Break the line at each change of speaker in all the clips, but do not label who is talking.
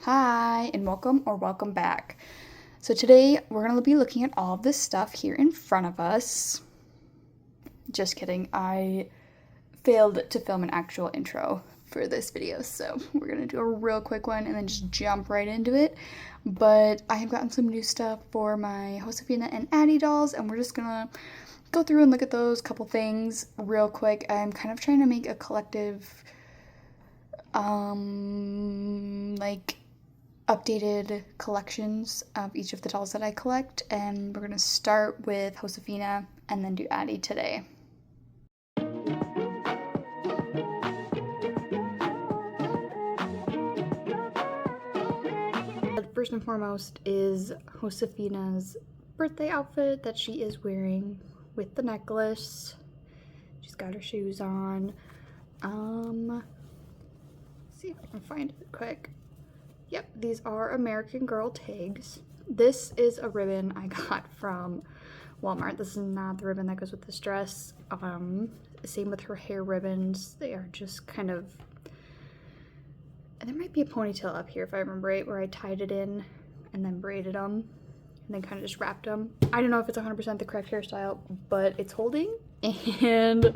Hi, and welcome back. So today we're going to be looking at all of this stuff here in front of us. Just kidding, I failed to film an actual intro for this video, so we're going to do a real quick one and then just jump right into it. But I have gotten some new stuff for my Josephina and Addy dolls, and we're just going to go through and look at those couple things real quick. I'm kind of trying to make a collective, updated collections of each of the dolls that I collect, and we're gonna start with Josephina and then do Addy today. First and foremost is Josefina's birthday outfit that she is wearing with the necklace. She's got her shoes on. Let's see if I can find it quick. Yep, these are American Girl tags. This is a ribbon I got from Walmart. This is not the ribbon that goes with this dress. Same with her hair ribbons. They are just kind of, and there might be a ponytail up here if I remember right, where I tied it in and then braided them and then kind of just wrapped them. I don't know if it's 100% the correct hairstyle, but it's holding, and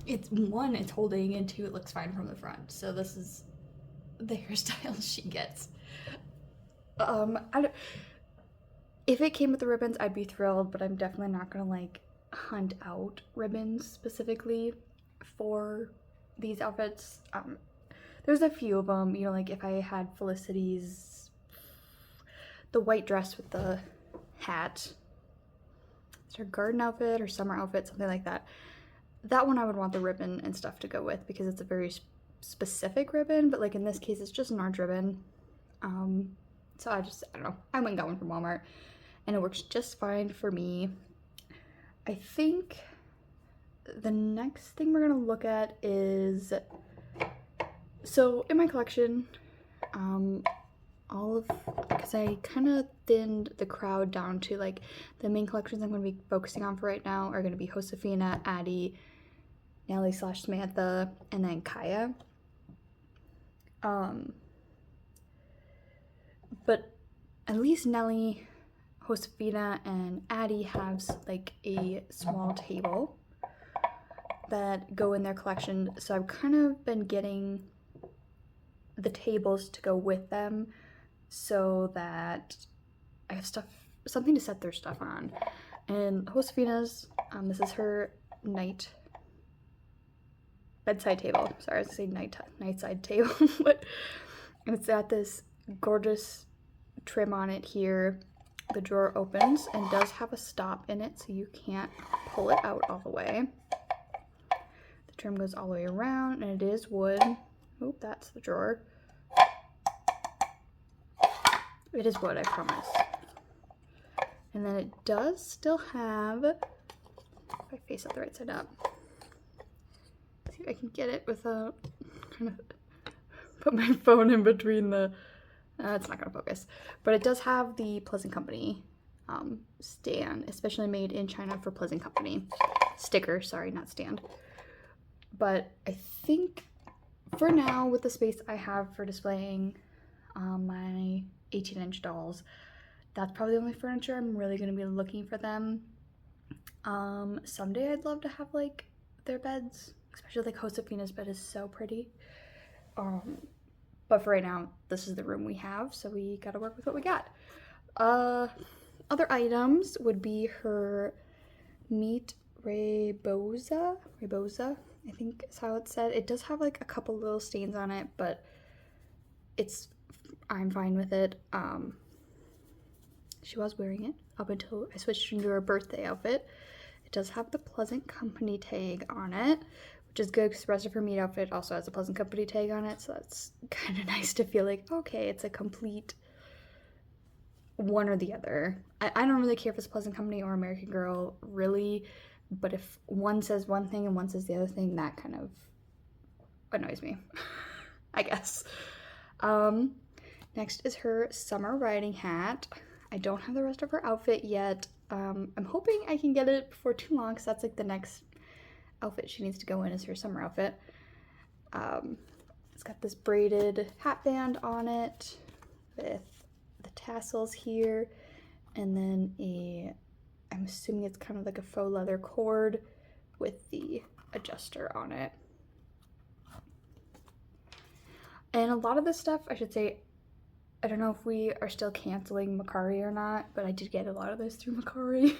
it's holding, and two, it looks fine from the front. So this is the hairstyle she gets. If it came with the ribbons, I'd be thrilled, but I'm definitely not gonna like hunt out ribbons specifically for these outfits. There's a few of them, you know, like if I had Felicity's, the white dress with the hat, it's her garden outfit or summer outfit, something like that. That one I would want the ribbon and stuff to go with because it's a very specific ribbon, but like in this case it's just an orange ribbon. So I don't know, I went and got one from Walmart and it works just fine for me. I think the next thing we're gonna look at is, so in my collection, because I kind of thinned the crowd down to like the main collections I'm going to be focusing on for right now are going to be Josephina, Addy, Nellie/Samantha, and then Kaya. But at least Nellie, Josephina, and Addy have like a small table that go in their collection, so I've kind of been getting the tables to go with them so that I have something to set their stuff on. And Josefina's, this is her bedside table. Sorry, I was gonna say nightside table, but it's got this gorgeous trim on it here. The drawer opens and does have a stop in it, so you can't pull it out all the way. The trim goes all the way around, and it is wood. Oh, that's the drawer. It is wood, I promise. And then it does still have, if I face it the right side up, see if I can get it without kind of put my phone in between the, it's not gonna focus, but it does have the Pleasant Company stand, especially made in China for Pleasant Company. Sticker, sorry, not stand. But I think for now, with the space I have for displaying my 18-inch dolls, that's probably the only furniture I'm really going to be looking for them. Someday I'd love to have like their beds, especially like Josefina's bed is so pretty. But for right now, this is the room we have, so we gotta work with what we got. Other items would be her meat rebosa, I think is how it's said. It does have like a couple little stains on it, but I'm fine with it. She was wearing it up until I switched into her birthday outfit. It does have the Pleasant Company tag on it, which is good because the rest of her meat outfit also has a Pleasant Company tag on it, so that's kind of nice to feel like, okay, it's a complete one or the other. I don't really care if it's Pleasant Company or American Girl, really, but if one says one thing and one says the other thing, that kind of annoys me, I guess. Next is her summer riding hat. I don't have the rest of her outfit yet. I'm hoping I can get it before too long, because that's like the next outfit she needs to go in is her summer outfit. It's got this braided hat band on it with the tassels here, and then I'm assuming it's kind of like a faux leather cord with the adjuster on it. And a lot of this stuff, I should say, I don't know if we are still canceling Mercari or not, but I did get a lot of this through Mercari.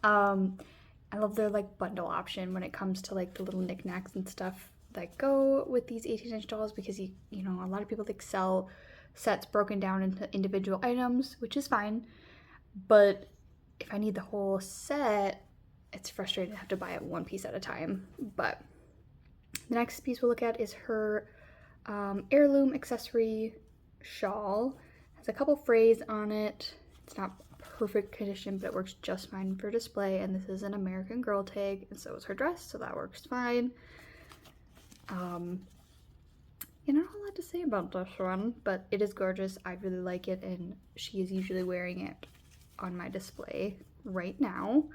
I love their like bundle option when it comes to like the little knickknacks and stuff that go with these 18-inch dolls, because you know, a lot of people like sell sets broken down into individual items, which is fine, but if I need the whole set, it's frustrating to have to buy it one piece at a time. But the next piece we'll look at is her heirloom accessory shawl. It has a couple frays on it. It's not perfect condition, but it works just fine for display, and this is an American Girl tag, and so is her dress, so that works fine. Not a lot to say about this one, but it is gorgeous. I really like it, and she is usually wearing it on my display right now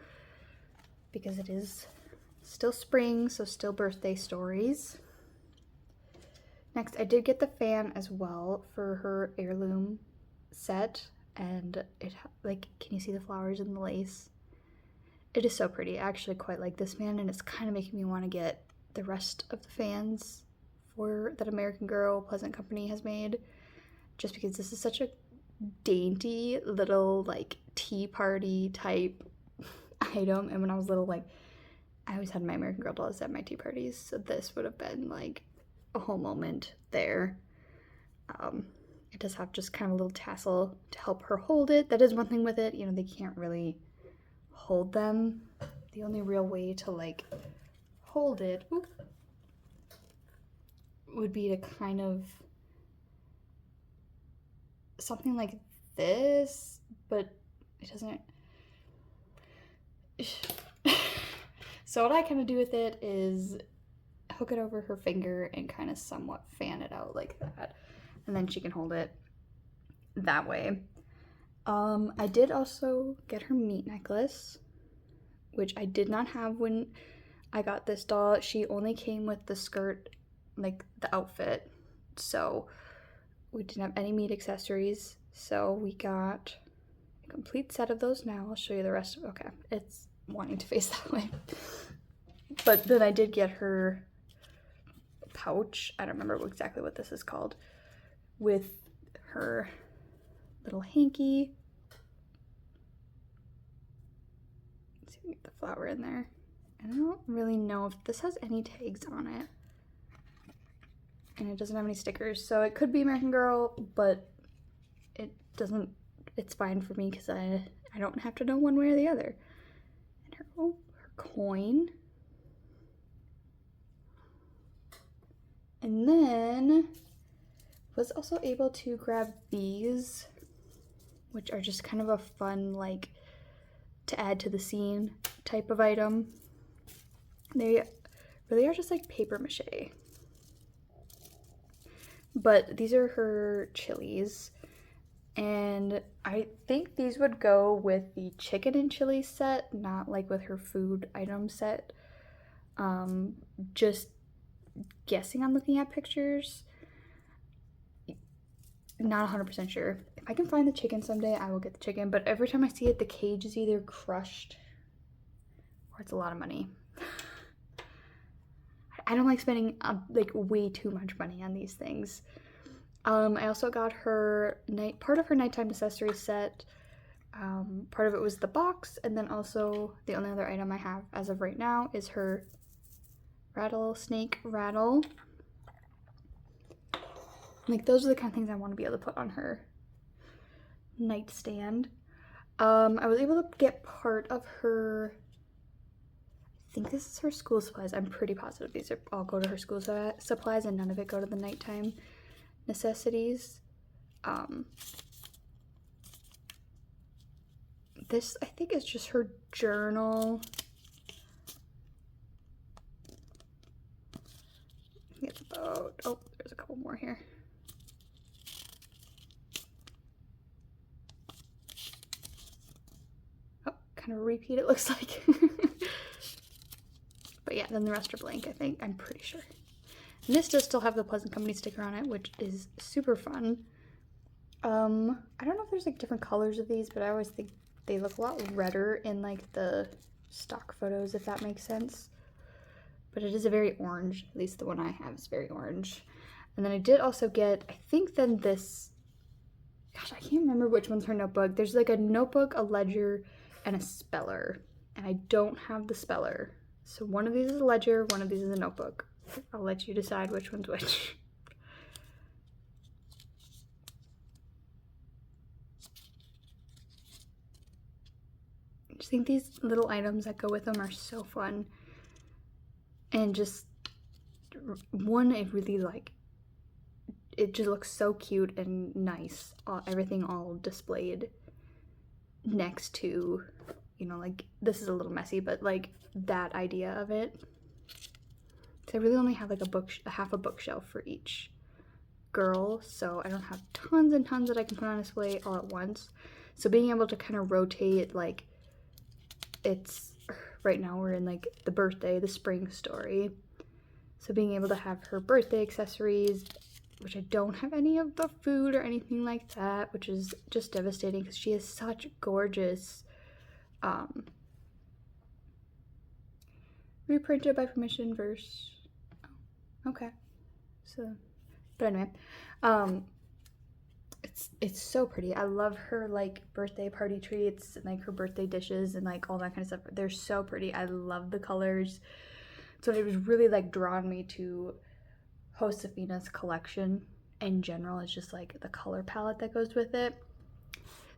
because it is still spring, so still birthday stories. Next, I did get the fan as well for her heirloom set, and it, like, can you see the flowers and the lace? It is so pretty. I actually quite like this fan, and it's kind of making me want to get the rest of the fans for that American Girl Pleasant Company has made, just because this is such a dainty little like tea party type item. And when I was little, like, I always had my American Girl dolls at my tea parties, so this would have been like a whole moment there. It does have just kind of a little tassel to help her hold it. That is one thing with it, you know, they can't really hold them. The only real way to like hold it would be to kind of something like this, but it doesn't. So what I kind of do with it is hook it over her finger and kind of somewhat fan it out like that, and then she can hold it that way. I did also get her meat necklace, which I did not have when I got this doll. She only came with the skirt, like the outfit, so we didn't have any meat accessories, so we got a complete set of those. Now I'll show you the rest of it. Okay, it's wanting to face that way. But then I did get her pouch, I don't remember exactly what this is called, with her little hanky. Let's see if we get the flower in there. I don't really know if this has any tags on it, and it doesn't have any stickers, so it could be American Girl, but it doesn't. It's fine for me because I don't have to know one way or the other. And her coin. And then was also able to grab these, which are just kind of a fun, like, to add to the scene type of item. They really are just like paper mache. But these are her chilies, and I think these would go with the chicken and chili set, not like with her food item set. Just guessing on looking at pictures, not 100% sure. If I can find the chicken someday, I will get the chicken, but every time I see it, the cage is either crushed or it's a lot of money. I don't like spending like way too much money on these things. I also got her part of her nighttime accessory set. Part of it was the box, and then also the only other item I have as of right now is her rattlesnake rattle. Like, those are the kind of things I want to be able to put on her nightstand. I was able to get part of her, I think this is her school supplies. I'm pretty positive these all go to her school supplies and none of it go to the nighttime necessities. This, I think, is just her journal. I think it's about, oh, there's a couple more here. Oh, kind of a repeat, it looks like. But yeah, then the rest are blank, I think. I'm pretty sure. And this does still have the Pleasant Company sticker on it, which is super fun. I don't know if there's like different colors of these, but I always think they look a lot redder in like the stock photos, if that makes sense. But it is a very orange, at least the one I have is very orange. And then I did also get, I think then this, gosh, I can't remember which one's her notebook. There's like a notebook, a ledger, and a speller. And I don't have the speller. So one of these is a ledger, one of these is a notebook. I'll let you decide which one's which. I just think these little items that go with them are so fun. And just, one, it really like, it just looks so cute and nice. Everything all displayed next to, you know, like, this is a little messy, but like that idea of it. So I really only have like half a bookshelf for each girl, so I don't have tons and tons that I can put on display all at once. So being able to kind of rotate, like, it's, right now we're in like the spring story. So being able to have her birthday accessories, which I don't have any of the food or anything like that, which is just devastating because she has such gorgeous, reprinted by permission verse. Oh, okay. So, but anyway, it's so pretty. I love her like birthday party treats and like her birthday dishes and like all that kind of stuff. They're so pretty. I love the colors. So it was really like drawn me to Josephina's collection in general. It's just like the color palette that goes with it.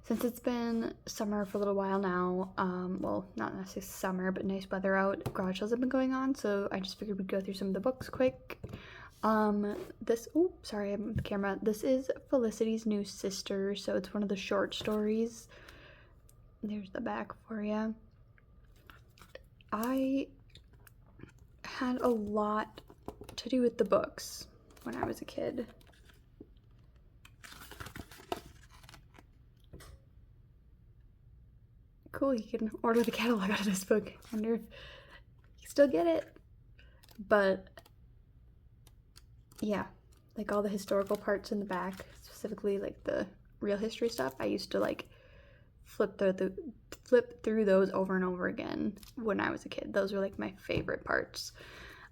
Since it's been summer for a little while now, well, not necessarily summer, but nice weather out, garage sales have been going on, so I just figured we'd go through some of the books quick. Oh, sorry, I'm with the camera. This is Felicity's New Sister, so it's one of the short stories. There's the back for you. I had a lot to do with the books when I was a kid. Cool, you can order the catalog out of this book. I wonder if you can still get it. But yeah, like all the historical parts in the back, specifically like the real history stuff, I used to like flip through those over and over again when I was a kid. Those were like my favorite parts.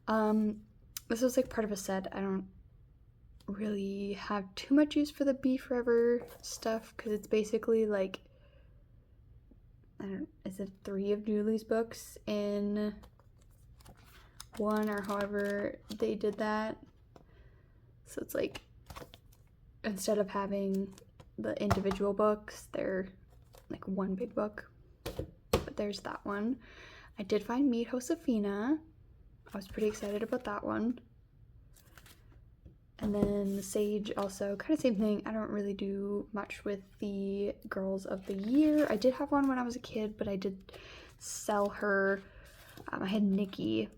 This was like part of a set. I don't really have too much use for the Be Forever stuff because it's basically like, is it 3 of Julie's books in one, or however they did that. So it's like, instead of having the individual books, they're like one big book. But there's that one. I did find Meet Josephina. I was pretty excited about that one. And then Sage also, kind of same thing. I don't really do much with the Girls of the Year. I did have one when I was a kid, but I did sell her. I had Nikki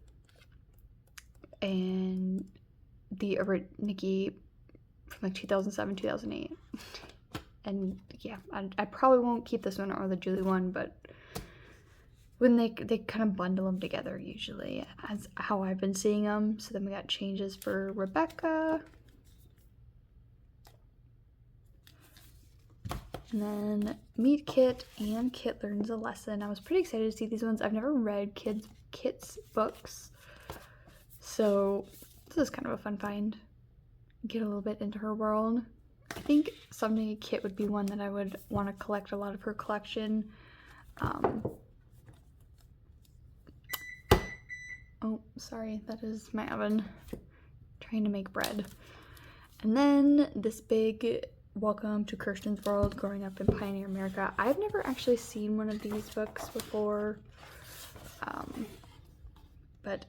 and the Nikki from like 2007, 2008. And yeah, I probably won't keep this one or the Julie one, but when they kind of bundle them together usually, as how I've been seeing them. So then we got changes for Rebecca. And then Meet Kit and Kit Learns a Lesson. I was pretty excited to see these ones. I've never read Kit's books, so this is kind of a fun find. Get a little bit into her world. I think someday Kit would be one that I would want to collect a lot of her collection. Oh, sorry, that is my oven trying to make bread. And then this big Welcome to Kirsten's World, Growing Up in Pioneer America. I've never actually seen one of these books before, but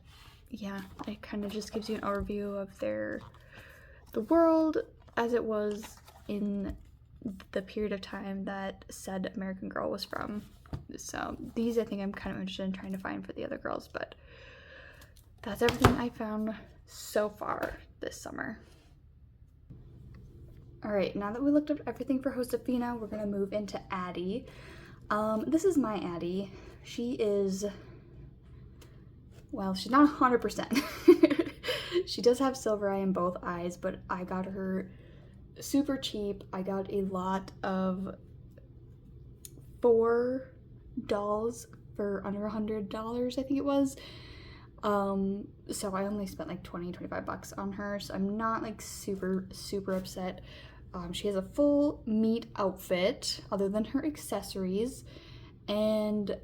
yeah, it kind of just gives you an overview of the world as it was in the period of time that said American Girl was from. So these I think I'm kind of interested in trying to find for the other girls, but that's everything I found so far this summer. Alright, now that we looked up everything for Josephina, we're going to move into Addy. This is my Addy. She is, well, she's not 100%. She does have silver eye in both eyes, but I got her super cheap. I got a lot of 4 dolls for under $100, I think it was. So I only spent like 25 bucks on her, so I'm not like super upset. She has a full meat outfit other than her accessories, and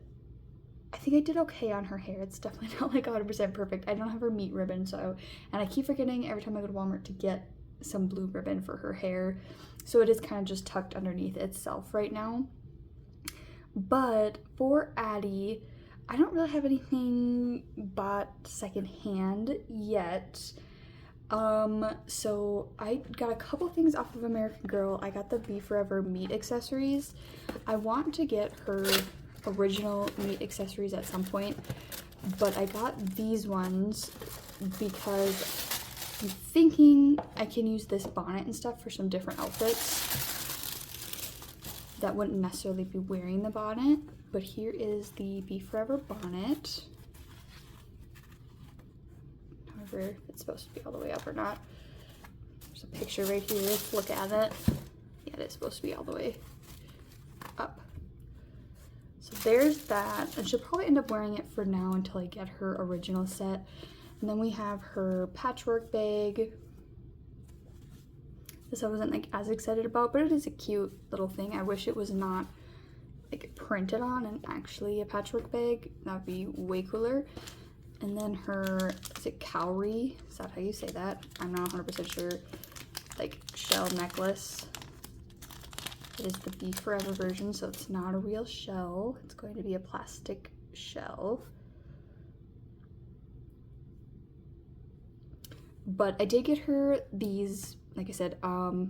I think I did okay on her hair. It's definitely not like 100% perfect. I don't have her meat ribbon, so, and I keep forgetting every time I go to Walmart to get some blue ribbon for her hair, so it is kind of just tucked underneath itself right now. But for Addy, I don't really have anything bought secondhand yet. So I got a couple things off of American Girl. I got the Be Forever meat accessories. I want to get her original meat accessories at some point, but I got these ones because I'm thinking I can use this bonnet and stuff for some different outfits that wouldn't necessarily be wearing the bonnet. But here is the Be Forever bonnet. However, if it's supposed to be all the way up or not. There's a picture right here. Let's look at it. Yeah, it is supposed to be all the way up. So there's that. And she'll probably end up wearing it for now until I get her original set. And then we have her patchwork bag. This I wasn't like as excited about, but it is a cute little thing. I wish it was not like printed on and actually a patchwork bag. That would be way cooler. And then her, is it cowrie? Is that how you say that? I'm not 100% sure. Like shell necklace. It is the Be Forever version, so it's not a real shell. It's going to be a plastic shell. But I did get her these, like I said, I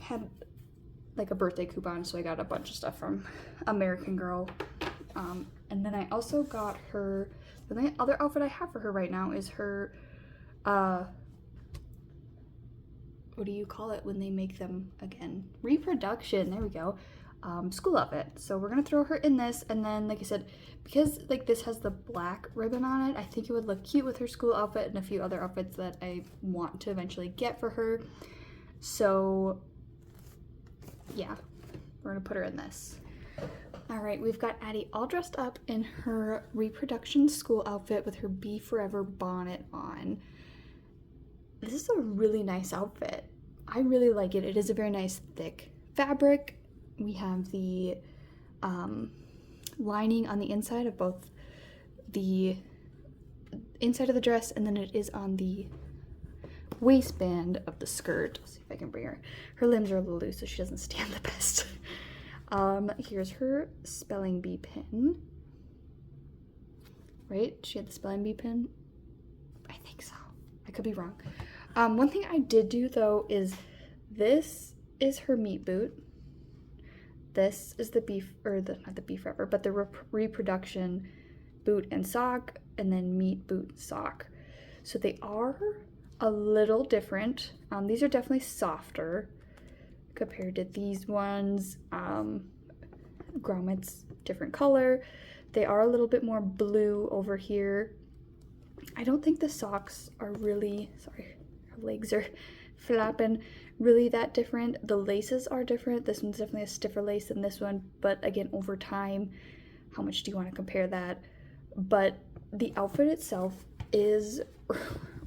had like a birthday coupon, so I got a bunch of stuff from American Girl. And then I also got her, the other outfit I have for her right now is her, what do you call it when they make them again? Reproduction, there we go. School outfit. So we're gonna throw her in this, and then like I said, because like this has the black ribbon on it, I think it would look cute with her school outfit and a few other outfits that I want to eventually get for her. So yeah, we're gonna put her in this. All right, we've got Addy all dressed up in her reproduction school outfit with her Be Forever bonnet on. This is a really nice outfit. I really like it. It is a very nice thick fabric. We have the lining on the inside of both the inside of the dress, and then it is on the waistband of the skirt. Let's see if I can bring her. Her limbs are a little loose, so she doesn't stand the best. Here's her spelling bee pin. Right? She had the spelling bee pin? I think so. I could be wrong. One thing I did do though is this is her meat boot. This is the not the Be Forever, but the reproduction boot and sock, and then meat boot sock. So they are a little different. These are definitely softer compared to these ones. Grommets, different color. They are a little bit more blue over here. I don't think the socks are really, sorry, her legs are flapping, really that different. The laces are different. This one's definitely a stiffer lace than this one, but again, over time, how much do you want to compare that? But the outfit itself is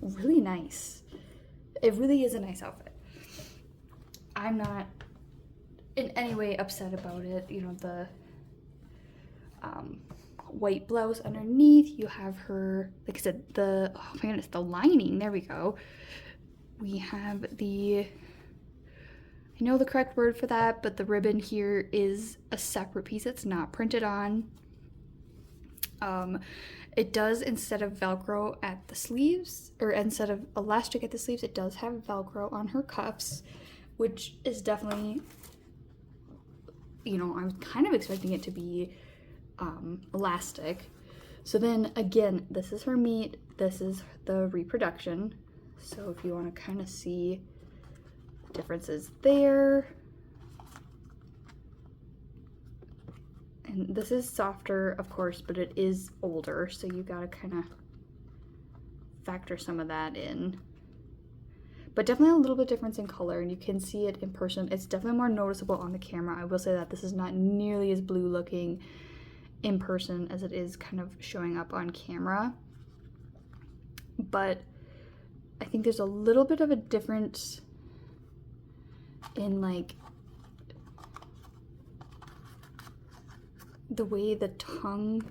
really nice. It really is a nice outfit. I'm not in any way upset about it. You know, the white blouse underneath, you have her, like I said, the, oh my goodness, the lining, there we go. We have the, I know the correct word for that, but the ribbon here is a separate piece. It's not printed on. It does, instead of Velcro at the sleeves, or instead of elastic at the sleeves, it does have Velcro on her cuffs, which is definitely, you know, I was kind of expecting it to be elastic. So then again, this is her meat, this is the reproduction. So if you want to kind of see differences there. And this is softer, of course, but it is older, so you gotta kind of factor some of that in. But definitely a little bit difference in color, and you can see it in person. It's definitely more noticeable on the camera. I will say that this is not nearly as blue looking in person as it is kind of showing up on camera. But I think there's a little bit of a difference in like the way the tongue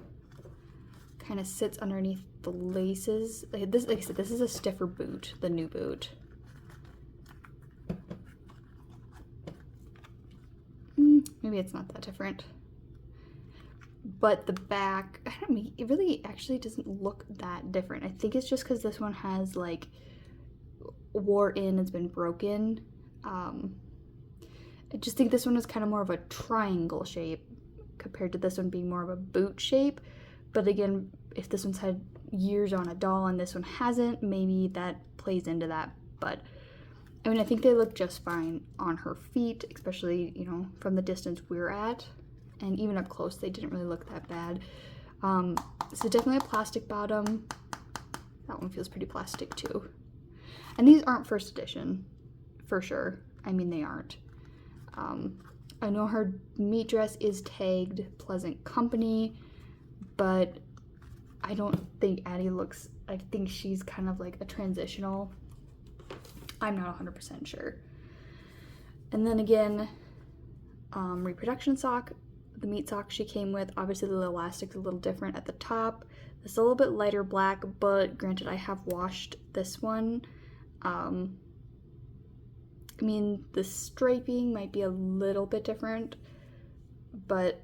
kind of sits underneath the laces. Like this, like I said, this is a stiffer boot, the new boot. Maybe it's not that different. But the back, I don't mean, it really actually doesn't look that different. I think it's just because this one has like wore in, it's been broken. I just think this one is kind of more of a triangle shape compared to this one being more of a boot shape. But again, if this one's had years on a doll and this one hasn't, maybe that plays into that. But I mean, I think they look just fine on her feet, especially, you know, from the distance we're at. And even up close, they didn't really look that bad. So definitely a plastic bottom. That one feels pretty plastic too. And these aren't first edition, for sure. I mean, they aren't. I know her meat dress is tagged Pleasant Company, but I don't think Addy looks, I think she's kind of like a transitional. I'm not 100% sure. And then again, reproduction sock, the meat sock she came with, obviously the elastic's a little different at the top. It's a little bit lighter black, but granted I have washed this one. I mean, the striping might be a little bit different, but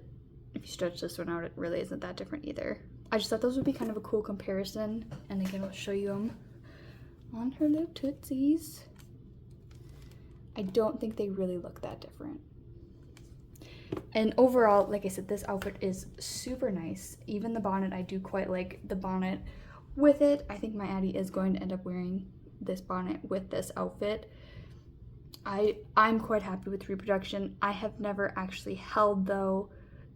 if you stretch this one out, it really isn't that different either. I just thought those would be kind of a cool comparison, and again, I'll show you them on her little tootsies. I don't think they really look that different. And overall, like I said, this outfit is super nice. Even the bonnet, I do quite like the bonnet with it. I think my Addy is going to end up wearing this bonnet with this outfit. I'm quite happy with reproduction. I have never actually held, though,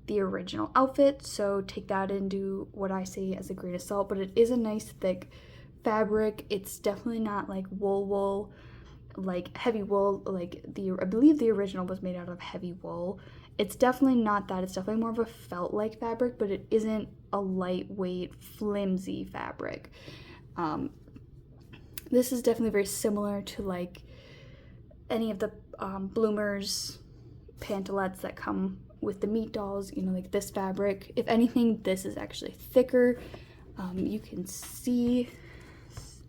the original outfit, so take that into what I see as a grain of salt, but it is a nice thick fabric. It's definitely not like wool, like heavy wool, like I believe the original was made out of heavy wool. It's definitely not that. It's definitely more of a felt-like fabric, but it isn't a lightweight, flimsy fabric. This is definitely very similar to like any of the bloomers pantalettes that come with the meat dolls, you know, like this fabric. If anything, this is actually thicker. You can see,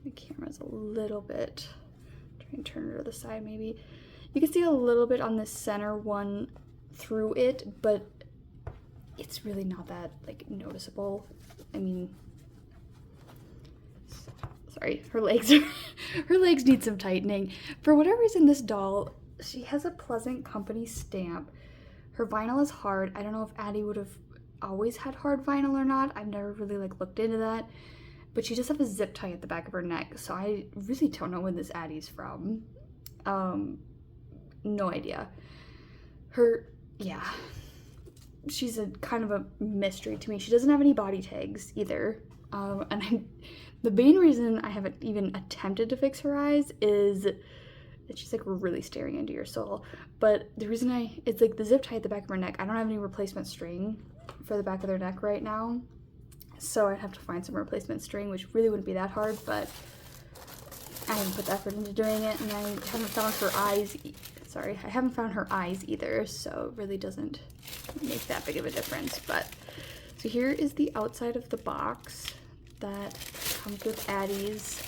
the camera's a little bit, try and turn it to the side maybe. You can see a little bit on this center one through it, but it's really not that like noticeable. I mean, sorry, her legs need some tightening. For whatever reason, this doll, she has a Pleasant Company stamp. Her vinyl is hard. I don't know if Addy would have always had hard vinyl or not. I've never really like looked into that. But she does have a zip tie at the back of her neck, so I really don't know when this Addy's from. No idea. She's a kind of a mystery to me. She doesn't have any body tags either. The main reason I haven't even attempted to fix her eyes is that she's like really staring into your soul. But the reason it's like the zip tie at the back of her neck. I don't have any replacement string for the back of their neck right now. So I'd have to find some replacement string, which really wouldn't be that hard, but I haven't put the effort into doing it, and I haven't found her eyes. I haven't found her eyes either, so it really doesn't make that big of a difference. But so here is the outside of the box that comes with Addy's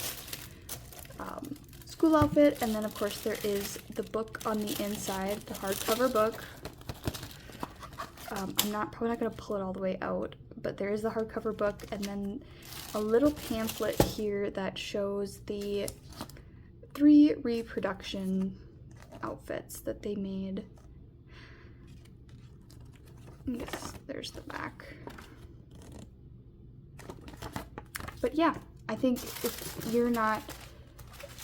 school outfit, and then of course there is the book on the inside, the hardcover book. I'm probably not going to pull it all the way out, but there is the hardcover book, and then a little pamphlet here that shows the 3 reproduction outfits that they made. Yes, there's the back. But yeah, I think if you're not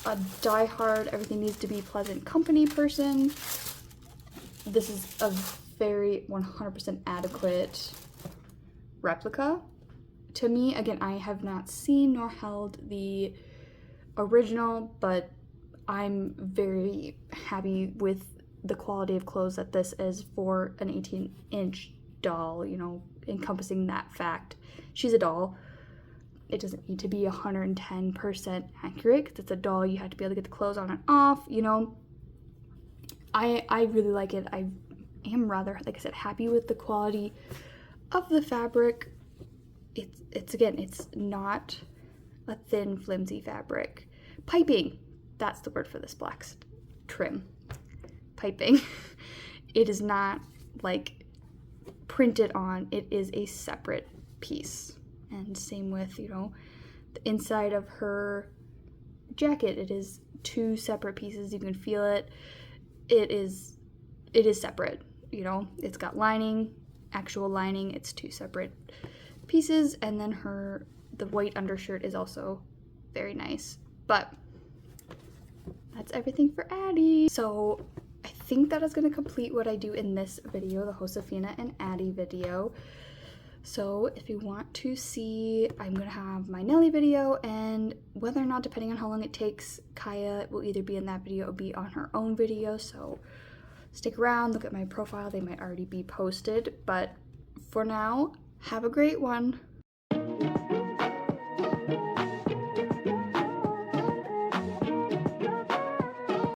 a die-hard, everything needs to be Pleasant Company person, this is a very 100% adequate replica. to me, again, I have not seen nor held the original, but I'm very happy with the quality of clothes that this is for an 18-inch doll, you know, encompassing that fact. She's a doll. It doesn't need to be 110% accurate because it's a doll. You have to be able to get the clothes on and off, you know. I really like it. I am rather, like I said, happy with the quality of the fabric. It's again, it's not a thin, flimsy fabric. Piping, that's the word for this black trim. Piping. It is not like printed on, it is a separate piece. And same with, you know, the inside of her jacket, it is two separate pieces. You can feel it. It is separate, you know. It's got lining, actual lining. It's two separate pieces, and then the white undershirt is also very nice. But that's everything for Addy. So I think that is going to complete what I do in this video, the Josephina and Addy video. So if you want to see, I'm going to have my Nelly video, and whether or not, depending on how long it takes, Kaya will either be in that video or be on her own video. So stick around, look at my profile. They might already be posted. But for now, have a great one.